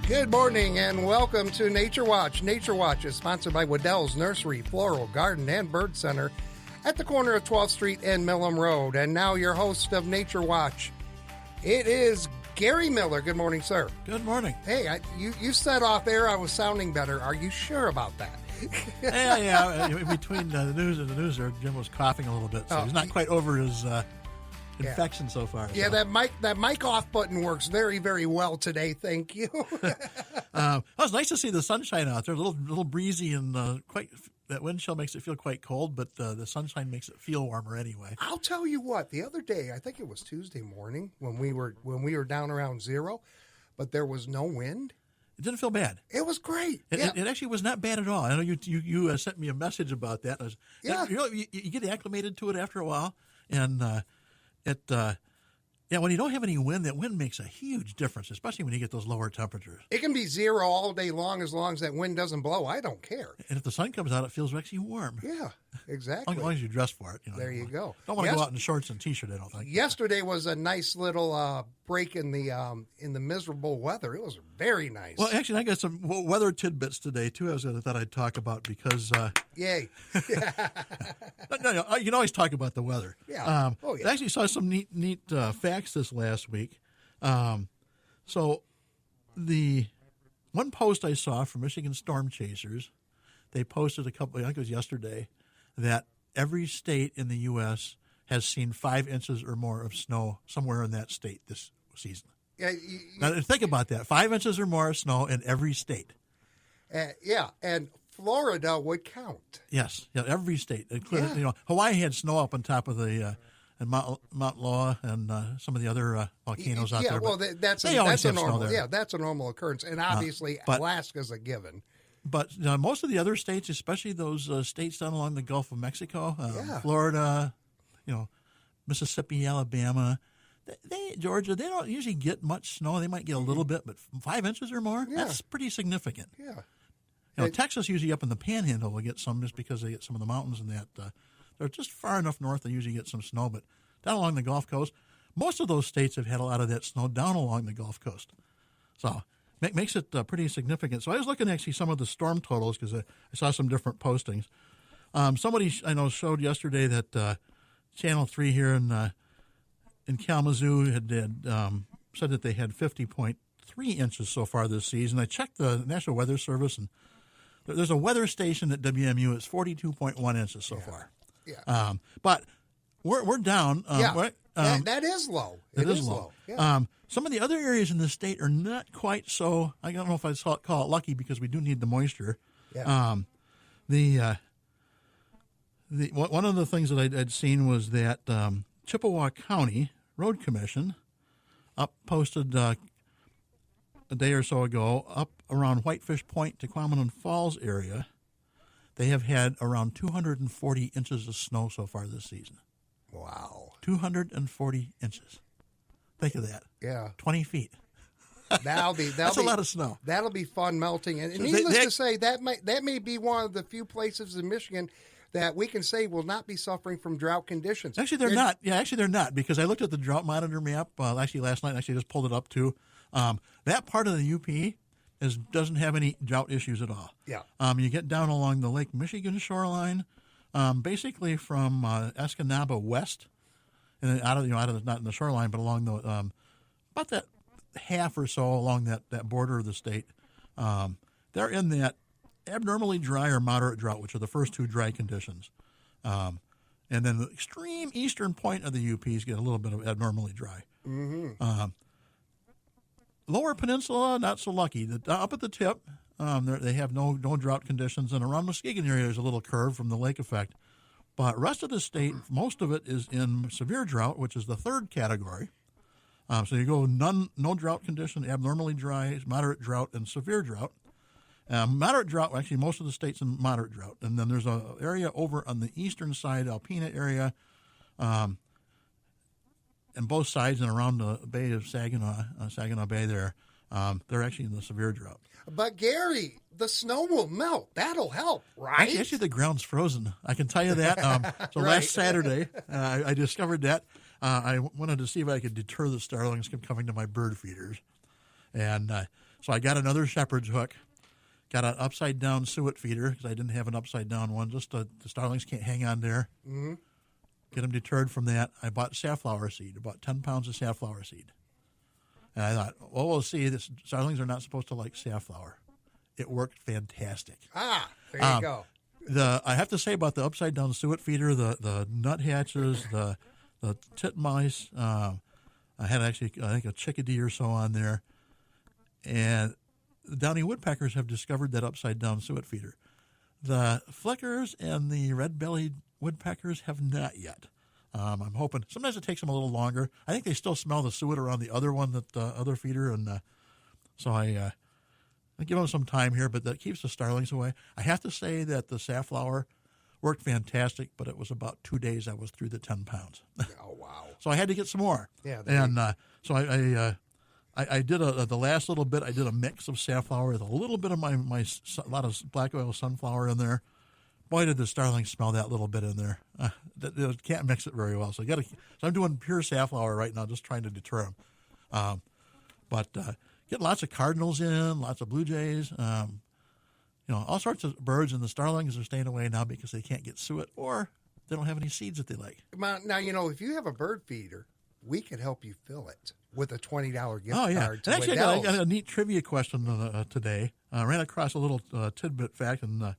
Good morning and welcome to Nature Watch. Nature Watch is sponsored by Waddell's Nursery, Floral, Garden, and Bird Center at the corner of 12th Street and Millam Road. And now your host of Nature Watch, it is Gary Miller. Good morning, sir. Good morning. Hey, you said off air I was sounding better. Are you sure about that? yeah. Between the news and the news there, Jim was coughing a little bit, so he's not quite over his infection so far. Yeah, so. that mic off button works very, very well today. Thank you. It was nice to see the sunshine out there. A little breezy and that wind chill makes it feel quite cold, but the sunshine makes it feel warmer anyway. I'll tell you what. The other day, I think it was Tuesday morning when we were down around zero, but there was no wind. It didn't feel bad. It was great. It actually was not bad at all. I know you sent me a message about that. You get acclimated to it after a while, and when you don't have any wind, that wind makes a huge difference, especially when you get those lower temperatures. It can be zero all day long as that wind doesn't blow. I don't care. And if the sun comes out, it feels actually warm. Yeah, exactly. As long as you dress for it. There you go. Don't want to go out in shorts and T-shirt, I don't think. Yesterday was a nice little break in the miserable weather. It was very nice. Well, actually, I got some weather tidbits today, too, I thought I'd talk about because... Yay. No, you can always talk about the weather. Yeah. I actually saw some neat facts this last week. So the one post I saw from Michigan Storm Chasers, they posted I think it was yesterday, that every state in the U.S. has seen 5 inches or more of snow somewhere in that state this season. Now, think about that. 5 inches or more of snow in every state. And Florida would count. Yes, every state, including Hawaii had snow up on top of the and Mount Law and some of the other volcanoes out there. Yeah, well, that's a normal. Yeah, that's a normal occurrence, and obviously Alaska's a given. But most of the other states, especially those states down along the Gulf of Mexico, Florida, Mississippi, Alabama, Georgia, they don't usually get much snow. They might get a little bit, but 5 inches or more, that's pretty significant. Yeah. Texas usually up in the Panhandle will get some just because they get some of the mountains and that. They're just far enough north they usually get some snow, but down along the Gulf Coast, most of those states have had a lot of that snow down along the Gulf Coast. So it makes it pretty significant. So I was looking actually some of the storm totals because I saw some different postings. Somebody I know showed yesterday that Channel 3 here in Kalamazoo had said that they had 50.3 inches so far this season. I checked the National Weather Service, and there's a weather station at WMU. It's 42.1 inches so far. Yeah. But we're down. That is low. It is low. Yeah. Some of the other areas in the state are not quite so. I don't know if I'd call it lucky because we do need the moisture. Yeah. One of the things that I'd seen was that Chippewa County Road Commission posted a day or so ago up around Whitefish Point to Quamanon Falls area. They have had around 240 inches of snow so far this season. Wow. 240 inches. Think of that. Yeah. 20 feet. That's a lot of snow. That'll be fun melting. And needless to say, that may be one of the few places in Michigan that we can say will not be suffering from drought conditions. Actually, they're not. Yeah, actually, they're not, because I looked at the drought monitor map actually last night. Actually, just pulled it up too. That part of the UP doesn't have any drought issues at all. Yeah. You get down along the Lake Michigan shoreline, basically from Escanaba west, and out of not in the shoreline, but along the about that half or so along that border of the state. They're in that abnormally dry or moderate drought, which are the first two dry conditions. And then the extreme eastern point of the UPs get a little bit of abnormally dry. Mm-hmm. Lower Peninsula, not so lucky. Up at the tip, they have no drought conditions, and around Muskegon area there's a little curve from the lake effect. But rest of the state, most of it is in severe drought, which is the third category. So you go no drought condition, abnormally dry, moderate drought, and severe drought. Moderate drought, actually most of the state's in moderate drought. And then there's an area over on the eastern side, Alpena area, and both sides and around the Bay of Saginaw Bay there, they're actually in the severe drought. But, Gary, the snow will melt. That'll help, right? Actually, the ground's frozen. I can tell you that. So Right. Last Saturday, I discovered that. I wanted to see if I could deter the starlings from coming to my bird feeders. And So I got another shepherd's hook, got an upside-down suet feeder because I didn't have an upside-down one. Just the starlings can't hang on there. Mm-hmm. Get them deterred from that. I bought safflower seed, about 10 pounds of safflower seed. And I thought, well, we'll see. The starlings are not supposed to like safflower. It worked fantastic. Ah, there you go. I have to say about the upside-down suet feeder, the nuthatches, the titmice. I had actually, I think, a chickadee or so on there. And the downy woodpeckers have discovered that upside-down suet feeder. The flickers and the red-bellied woodpeckers have not yet. I'm hoping. Sometimes it takes them a little longer. I think they still smell the suet around the other one, that other feeder, and so I give them some time here, but that keeps the starlings away. I have to say that the safflower worked fantastic, but it was about 2 days I was through the 10 pounds. Oh, wow. So I had to get some more. Yeah. And so I did the last little bit. I did a mix of safflower with a little bit of a lot of black oil sunflower in there. Boy, did the starlings smell that little bit in there. They can't mix it very well. So I'm doing pure safflower right now, just trying to deter them. But getting lots of cardinals in, lots of blue jays, all sorts of birds, and the starlings are staying away now because they can't get suet or they don't have any seeds that they like. Now, if you have a bird feeder, we can help you fill it with a $20 gift card. To and actually, I got a neat trivia question today. I ran across a little tidbit fact, and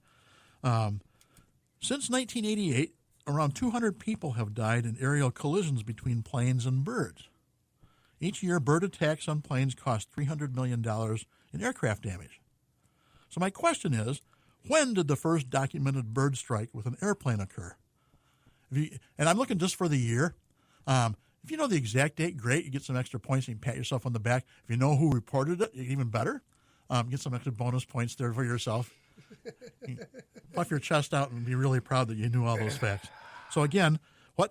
since 1988, around 200 people have died in aerial collisions between planes and birds. Each year, bird attacks on planes cost $300 million in aircraft damage. So my question is, when did the first documented bird strike with an airplane occur? And I'm looking just for the year. If you know the exact date, great. You get some extra points and you can pat yourself on the back. If you know who reported it, even better. Get some extra bonus points there for yourself. Puff your chest out and be really proud that you knew all those facts. So again,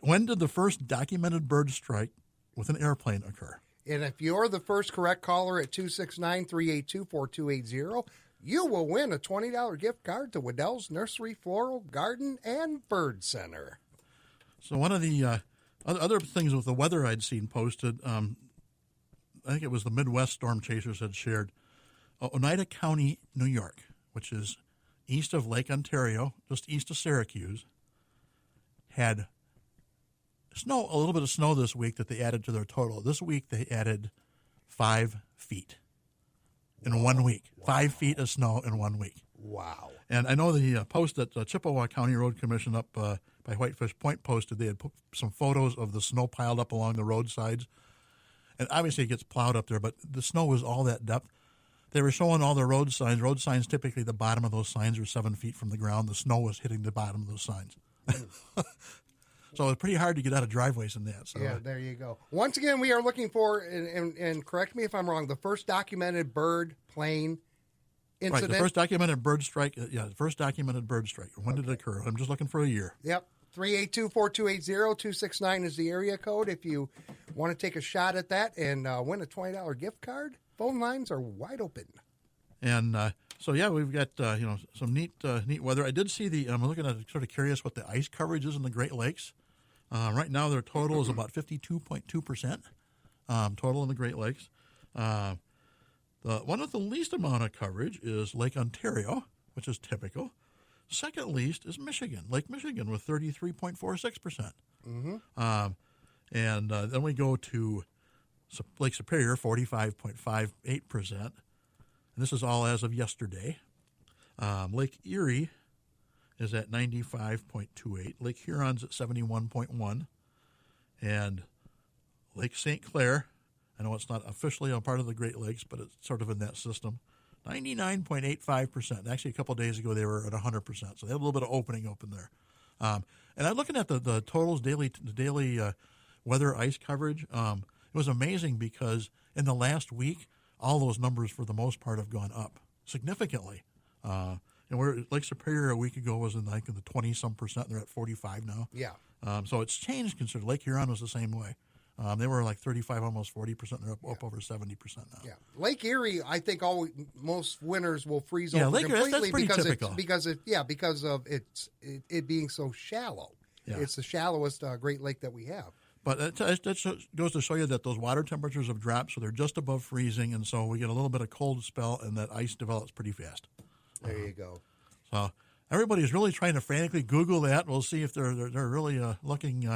when did the first documented bird strike with an airplane occur? And if you're the first correct caller at 269-382-4280, you will win a $20 gift card to Waddell's Nursery, Floral, Garden, and Bird Center. So one of the other things with the weather I'd seen posted, I think it was the Midwest Storm Chasers had shared, Oneida County, New York, which is east of Lake Ontario, just east of Syracuse, had snow, a little bit of snow this week that they added to their total. This week they added 5 feet in 1 week. Wow. 5 feet of snow in 1 week. Wow. And I know the post that the Chippewa County Road Commission up by Whitefish Point posted, they had put some photos of the snow piled up along the roadsides. And obviously it gets plowed up there, but the snow was all that depth. They were showing all the road signs. Road signs, typically the bottom of those signs are 7 feet from the ground. The snow was hitting the bottom of those signs. So it's pretty hard to get out of driveways in that. So. Yeah, there you go. Once again, we are looking for, and correct me if I'm wrong, the first documented bird plane incident. Right, the first documented bird strike. The first documented bird strike. When did it occur? I'm just looking for a year. Yep. 382-4280-269 is the area code. If you want to take a shot at that and win a $20 gift card, phone lines are wide open. And so, yeah, we've got some neat weather. I did see I'm looking at, sort of curious what the ice coverage is in the Great Lakes. Right now, their total is about 52.2% total in the Great Lakes. The one with the least amount of coverage is Lake Ontario, which is typical. Second least is Michigan, Lake Michigan, with 33.46%. Mm-hmm. And then we go to Lake Superior, 45.58%. And this is all as of yesterday. Lake Erie is at 95.28. Lake Huron's at 71.1. And Lake St. Clair, I know it's not officially a part of the Great Lakes, but it's sort of in that system, 99.85%. Actually, a couple of days ago, they were at 100%. So they had a little bit of opening open there. And I'm looking at the totals, the daily weather ice coverage. It was amazing because in the last week, all those numbers for the most part have gone up significantly. And where Lake Superior a week ago was in the 20-some%, and they're at 45 now. Yeah. So it's changed considerably. Lake Huron was the same way. They were like 35, almost 40%. And they're up over 70% now. Yeah, Lake Erie, I think most winters will freeze over completely that's pretty typical. because of it being so shallow. Yeah. It's the shallowest Great Lake that we have. But that goes to show you that those water temperatures have dropped, so they're just above freezing, and so we get a little bit of cold spell, and that ice develops pretty fast. There you go. So everybody's really trying to frantically Google that. We'll see if they're really looking.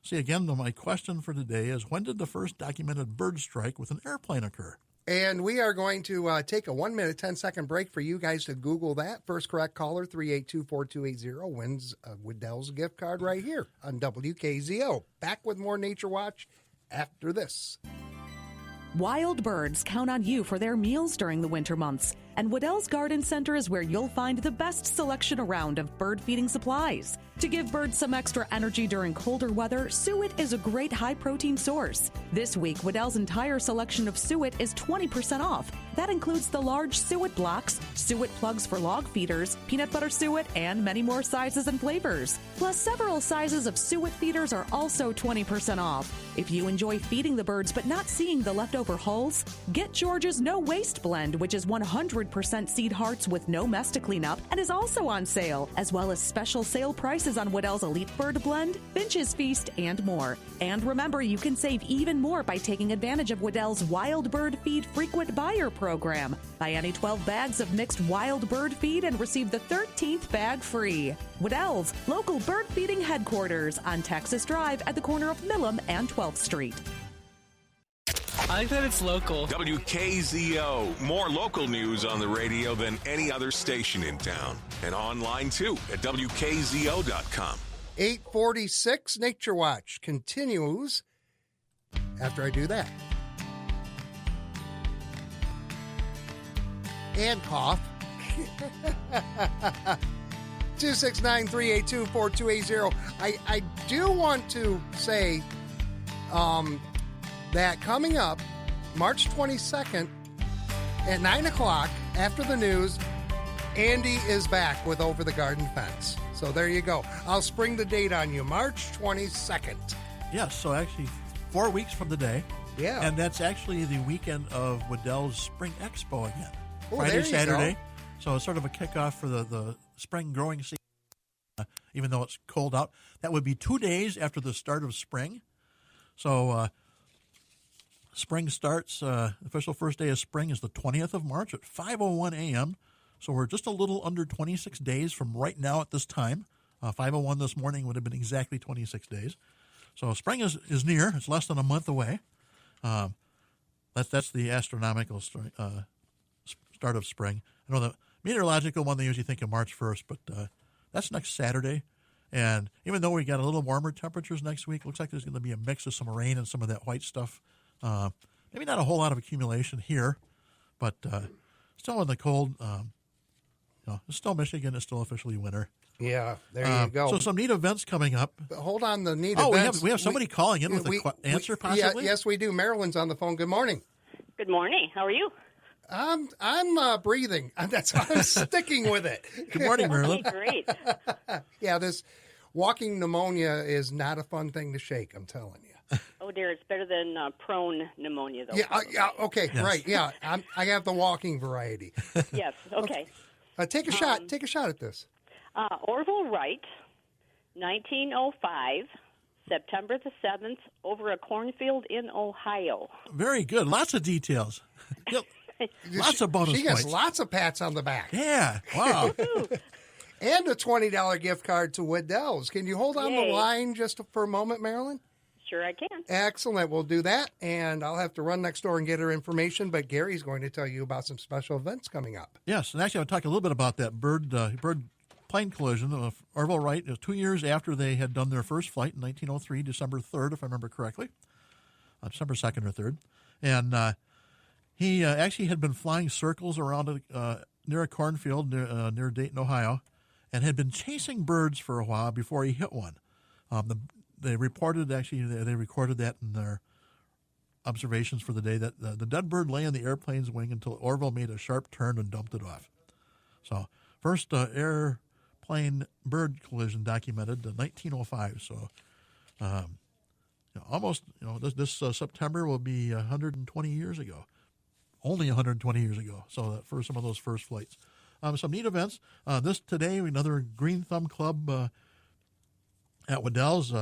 See, again, my question for today is, when did the first documented bird strike with an airplane occur? And we are going to take a 1 minute, 10-second break for you guys to Google that. First correct caller, 382-4280, wins a Waddell's gift card right here on WKZO. Back with more Nature Watch after this. Wild birds count on you for their meals during the winter months, and Waddell's Garden Center is where you'll find the best selection around of bird feeding supplies. To give birds some extra energy during colder weather, suet is a great high-protein source. This week, Waddell's entire selection of suet is 20% off. That includes the large suet blocks, suet plugs for log feeders, peanut butter suet, and many more sizes and flavors. Plus, several sizes of suet feeders are also 20% off. If you enjoy feeding the birds but not seeing the leftover hulls, get George's No Waste Blend, which is 100% seed hearts with no mess to clean up and is also on sale, as well as special sale prices on Waddell's Elite Bird Blend, Finch's Feast, and more. And remember, you can save even more by taking advantage of Waddell's Wild Bird Feed Frequent Buyer program. Buy any 12 bags of mixed wild bird feed and receive the 13th bag free. Waddell's, local bird feeding headquarters on Texas Drive at the corner of Millam and 12th Street. I like that it's local. WKZO. More local news on the radio than any other station in town. And online, too, at WKZO.com. 846 Nature Watch continues after I do that. And cough. 269-382-4280. I do want to say that coming up March 22nd at 9 o'clock after the news, Andy is back with Over the Garden Fence. So there you go. I'll spring the date on you, March 22nd. Yes, so actually 4 weeks from today. Yeah. And that's actually the weekend of Waddell's Spring Expo again. Oh, Friday, there you Saturday. go. So it's sort of a kickoff for the spring growing season, even though it's cold out. That would be 2 days after the start of spring. So spring starts, official first day of spring is the 20th of March at 5:01 a.m. So we're just a little under 26 days from right now at this time. 5:01 this morning would have been exactly 26 days. So spring is near. It's less than a month away. That's the astronomical start of spring. I know the meteorological one, they usually think of March 1st, but that's next Saturday. And even though we got a little warmer temperatures next week, looks like there's going to be a mix of some rain and some of that white stuff. Maybe not a whole lot of accumulation here, but still in the cold. It's still Michigan. It's still officially winter. Yeah, there you go. So some neat events coming up. Hold on, the neat events. We have somebody calling in with an answer, possibly? Yes, we do. Marilyn's on the phone. Good morning. Good morning. How are you? I'm breathing. That's I'm sticking with it. Good morning, Marilyn. Great. Yeah, this walking pneumonia is not a fun thing to shake, I'm telling you. Oh, dear. It's better than prone pneumonia, though. Yeah, okay, Yes. right. Yeah, I have the walking variety. Yes. Okay. Take a shot. Take a shot at this. Orville Wright, 1905, September the 7th, over a cornfield in Ohio. Very good. Lots of details. Lots of bonus She gets points. lots of pats on the back. Yeah. Wow. And a $20 gift card to Waddell's. Can you hold on the Yay. line just for a moment, Marilyn? Sure I can. Excellent. We'll do that, and I'll have to run next door and get her information, but Gary's going to tell you about some special events coming up. Yes, and actually I'll talk a little bit about that bird plane collision of Orville Wright. It was 2 years after they had done their first flight in 1903, December 3rd, if I remember correctly, December 2nd or 3rd. And he actually had been flying circles around near a cornfield near Dayton, Ohio, and had been chasing birds for a while before he hit one. They recorded that in their observations for the day, that the dead bird lay on the airplane's wing until Orville made a sharp turn and dumped it off. So first airplane bird collision documented in 1905. So almost, this September will be 120 years ago. Only 120 years ago. So for some of those first flights. Some neat events. Today, another Green Thumb Club at Waddell's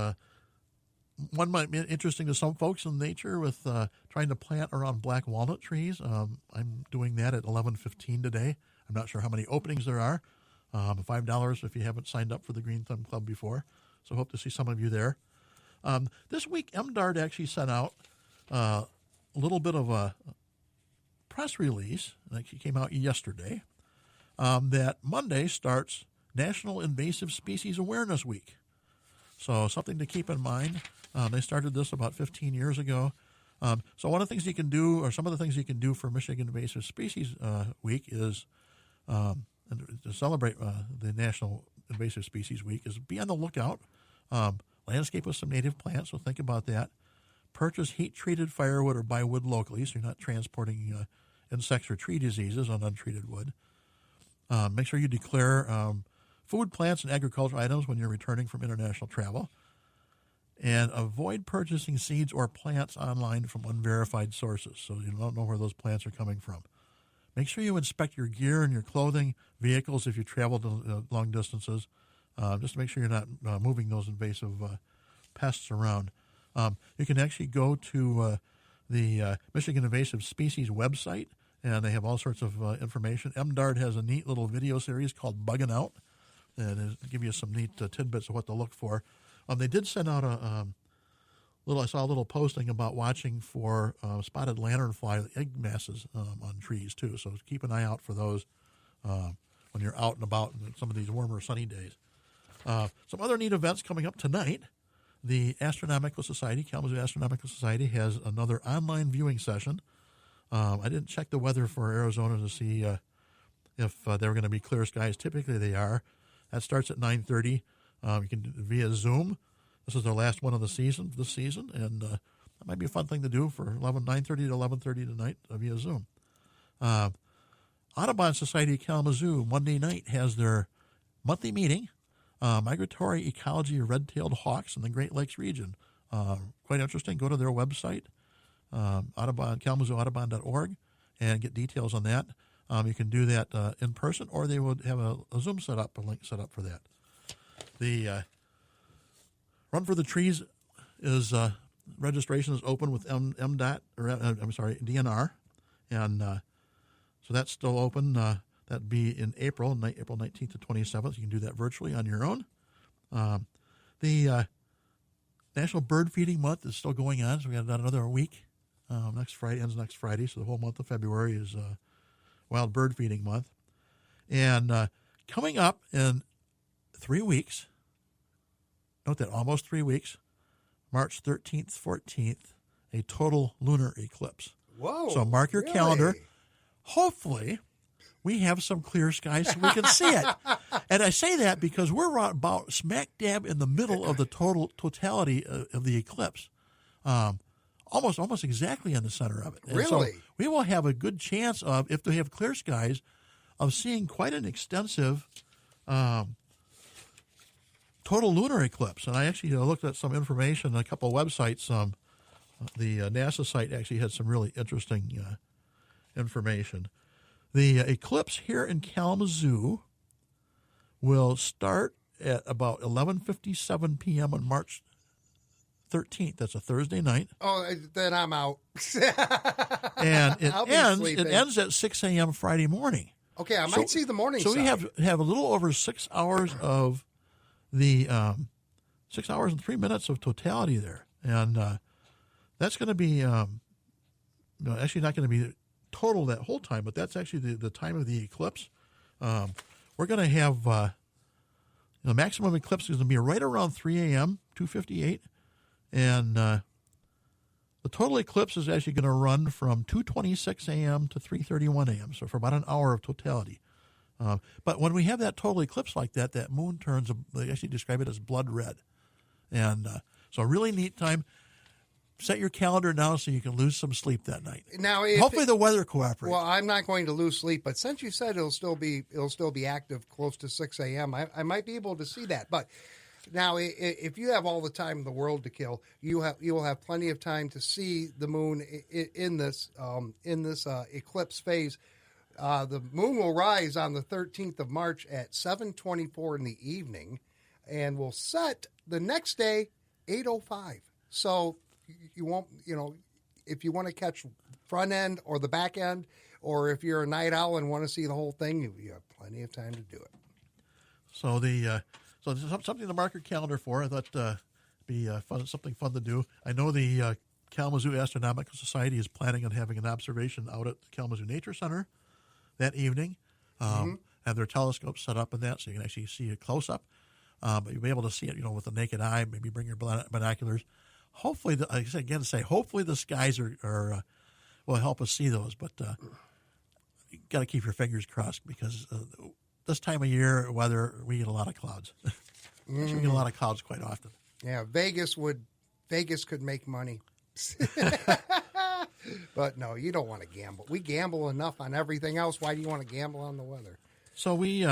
one might be interesting to some folks in nature with trying to plant around black walnut trees. I'm doing that at 11:15 today. I'm not sure how many openings there are. $5 if you haven't signed up for the Green Thumb Club before. So hope to see some of you there. This week, MDARD actually sent out a little bit of a press release, that actually came out yesterday, that Monday starts National Invasive Species Awareness Week. So something to keep in mind. They started this about 15 years ago. So one of the things you can do, or some of the things you can do for Michigan Invasive Species Week is, to celebrate the National Invasive Species Week, is be on the lookout. Landscape with some native plants, so think about that. Purchase heat-treated firewood or buy wood locally, so you're not transporting insects or tree diseases on untreated wood. Make sure you declare food, plants, and agricultural items when you're returning from international travel. And avoid purchasing seeds or plants online from unverified sources, so you don't know where those plants are coming from. Make sure you inspect your gear and your clothing, vehicles if you travel to long distances, just to make sure you're not moving those invasive pests around. You can actually go to the Michigan Invasive Species website, and they have all sorts of information. MDARD has a neat little video series called Bugging Out, and it'll give you some neat tidbits of what to look for. They did send out I saw a little posting about watching for spotted lanternfly egg masses on trees too. So keep an eye out for those when you're out and about in some of these warmer, sunny days. Some other neat events coming up tonight. The Astronomical Society, Kalamazoo Astronomical Society, has another online viewing session. I didn't check the weather for Arizona to see if they were going to be clear skies. Typically they are. That starts at 9:30. You can do it via Zoom. This is their last one of the season, this season, and that might be a fun thing to do for 9:30 to 11:30 tonight via Zoom. Audubon Society of Kalamazoo, Monday night, has their monthly meeting, Migratory Ecology of Red-tailed Hawks in the Great Lakes region. Quite interesting. Go to their website, KalamazooAudubon.org, and get details on that. You can do that in person, or they would have a Zoom set up, a link set up for that. The Run for the Trees is registration is open with DNR, and so that's still open. That'd be in April 19th to 27th. You can do that virtually on your own. The National Bird Feeding Month is still going on, so we got another week. Next Friday ends next Friday, so the whole month of February is Wild Bird Feeding Month. And coming up in 3 weeks, note that almost 3 weeks, March 13th, 14th, a total lunar eclipse. Whoa. So mark your calendar. Hopefully, we have some clear skies so we can see it. And I say that because we're about smack dab in the middle of the totality of the eclipse. Almost exactly in the center of it. And really? So we will have a good chance of, if they have clear skies, of seeing quite an extensive total lunar eclipse. And I actually looked at some information on a couple of websites. The NASA site actually had some really interesting information. The eclipse here in Kalamazoo will start at about 11:57 p.m. on March 13th. That's a Thursday night. Oh, then I'm out. And it ends at 6 a.m. Friday morning. Okay, I might see the morning So side. we have a little over 6 hours of the 6 hours and 3 minutes of totality there. And that's going to be actually not going to be total that whole time, but that's actually the time of the eclipse. We're going to have the maximum eclipse is going to be right around 3 a.m., 2:58, and the total eclipse is actually going to run from 2:26 a.m. to 3:31 a.m., so for about an hour of totality. But when we have that total eclipse like that, that moon turns, they actually describe it as blood red. And so a really neat time. Set your calendar now so you can lose some sleep that night. Now, hopefully the weather cooperates. Well, I'm not going to lose sleep, but since you said it'll still be active close to 6 a.m., I might be able to see that. But now, if you have all the time in the world to kill, you will have plenty of time to see the moon in this eclipse phase. The moon will rise on the 13th of March at 7:24 in the evening, and will set the next day 8:05. So you won't, if you want to catch front end or the back end, or if you're a night owl and want to see the whole thing, you have plenty of time to do it. So so this is something to mark your calendar for. I thought be something fun to do. I know the Kalamazoo Astronomical Society is planning on having an observation out at the Kalamazoo Nature Center that evening. Have their telescopes set up and that, so you can actually see it close up. But you'll be able to see it, with the naked eye. Maybe bring your binoculars. Hopefully, hopefully the skies are will help us see those. But you got to keep your fingers crossed because this time of year, we get a lot of clouds. We get a lot of clouds quite often. Yeah, Vegas could make money. But no, you don't want to gamble. We gamble enough on everything else. Why do you want to gamble on the weather? So we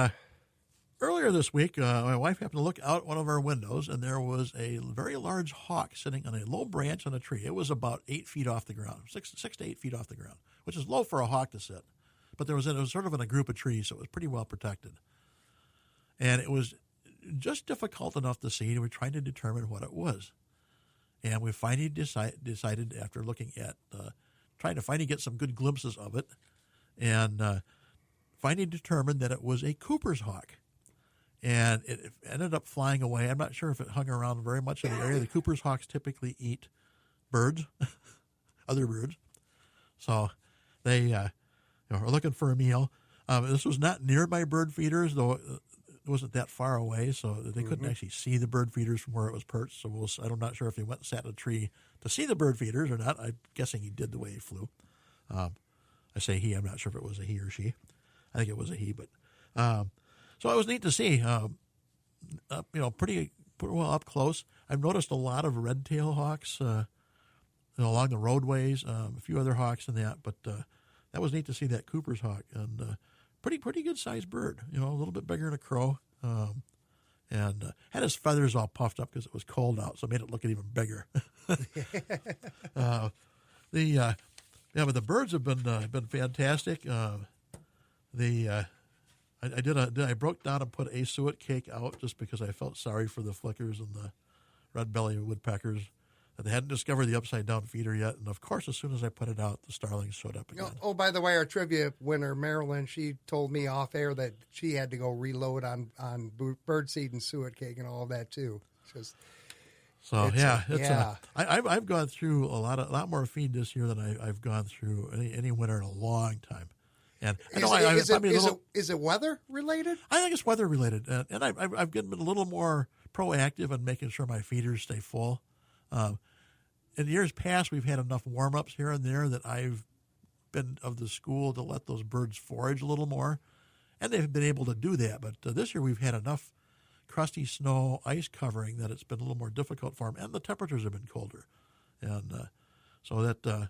earlier this week, my wife happened to look out one of our windows, and there was a very large hawk sitting on a low branch on a tree. It was about 8 feet off the ground, 6 to 8 feet off the ground, which is low for a hawk to sit. But it was sort of in a group of trees, so it was pretty well protected. And it was just difficult enough to see. We were trying to determine what it was. And we finally decided after looking at, trying to finally get some good glimpses of it, and finally determined that it was a Cooper's hawk. And it ended up flying away. I'm not sure if it hung around very much in the area. The Cooper's hawks typically eat birds, other birds. So they are looking for a meal. This was not near my bird feeders, though it wasn't that far away, so they couldn't actually see the bird feeders from where it was perched. So I'm not sure if he went and sat in a tree to see the bird feeders or not. I'm guessing he did the way he flew. I say he. I'm not sure if it was a he or she. I think it was a he, but so it was neat to see. Pretty well up close. I've noticed a lot of red-tailed hawks along the roadways. A few other hawks and that, but that was neat to see that Cooper's hawk, and pretty good sized bird. A little bit bigger than a crow, and had his feathers all puffed up because it was cold out, so it made it look even bigger. But the birds have been fantastic. I broke down and put a suet cake out just because I felt sorry for the flickers and the red-bellied woodpeckers. They hadn't discovered the upside-down feeder yet. And, of course, as soon as I put it out, the starlings showed up again. Oh, by the way, our trivia winner, Marilyn, she told me off air that she had to go reload on birdseed and suet cake and all of that, too. I've gone through a lot more feed this year than I've gone through any winter in a long time. And is it weather related? I think it's weather related, and I've been a little more proactive in making sure my feeders stay full. In years past, we've had enough warm-ups here and there that I've been of the school to let those birds forage a little more, and they've been able to do that. But this year we've had enough crusty snow, ice covering that it's been a little more difficult for them, and the temperatures have been colder, and so that.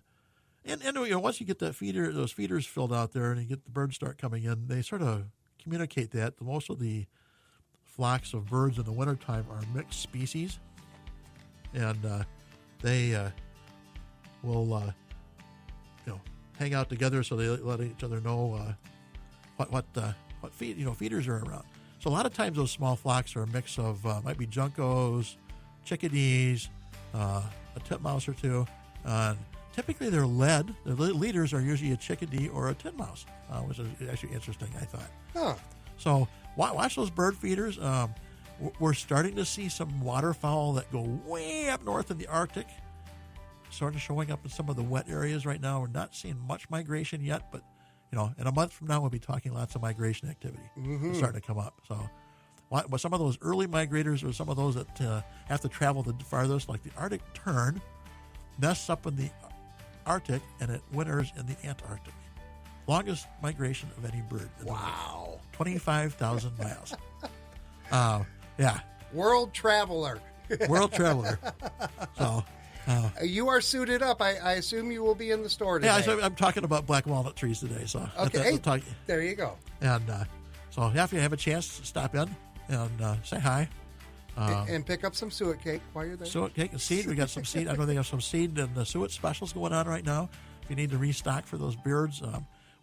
And once you get those feeders filled out there, and you get the birds start coming in, they sort of communicate that most of the flocks of birds in the wintertime are mixed species, and they will hang out together, so they let each other know what feeders are around. So a lot of times those small flocks are a mix of might be juncos, chickadees, a titmouse or two. Typically, they're led. The leaders are usually a chickadee or a titmouse, which is actually interesting, I thought. Huh. So watch those bird feeders. We're starting to see some waterfowl that go way up north in the Arctic, sort of showing up in some of the wet areas right now. We're not seeing much migration yet, but in a month from now, we'll be talking lots of migration activity starting to come up. So some of those early migrators or some of those that have to travel the farthest, like the Arctic tern, nests up in the Arctic, and it winters in the Antarctic. Longest migration of any bird. Wow. 25,000 miles. Yeah. World traveler. So. You are suited up. I assume you will be in the store today. Yeah, I'm talking about black walnut trees today. So okay, there you go. And so if you have a chance, stop in and say hi. And pick up some suet cake while you're there. Suet cake and seed. We got some seed. I know they have some seed and suet specials going on right now. If you need to restock for those birds,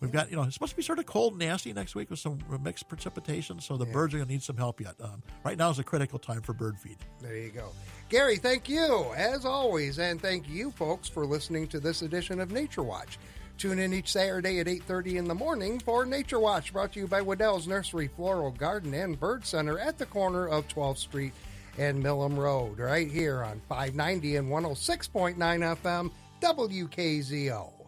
we've got, it's supposed to be sort of cold and nasty next week with some mixed precipitation, so the birds are going to need some help yet. Right now is a critical time for bird feed. There you go. Gary, thank you, as always, and thank you, folks, for listening to this edition of Nature Watch. Tune in each Saturday at 8:30 in the morning for Nature Watch, brought to you by Waddell's Nursery, Floral Garden, and Bird Center at the corner of 12th Street and Millam Road, right here on 590 and 106.9 FM, WKZO.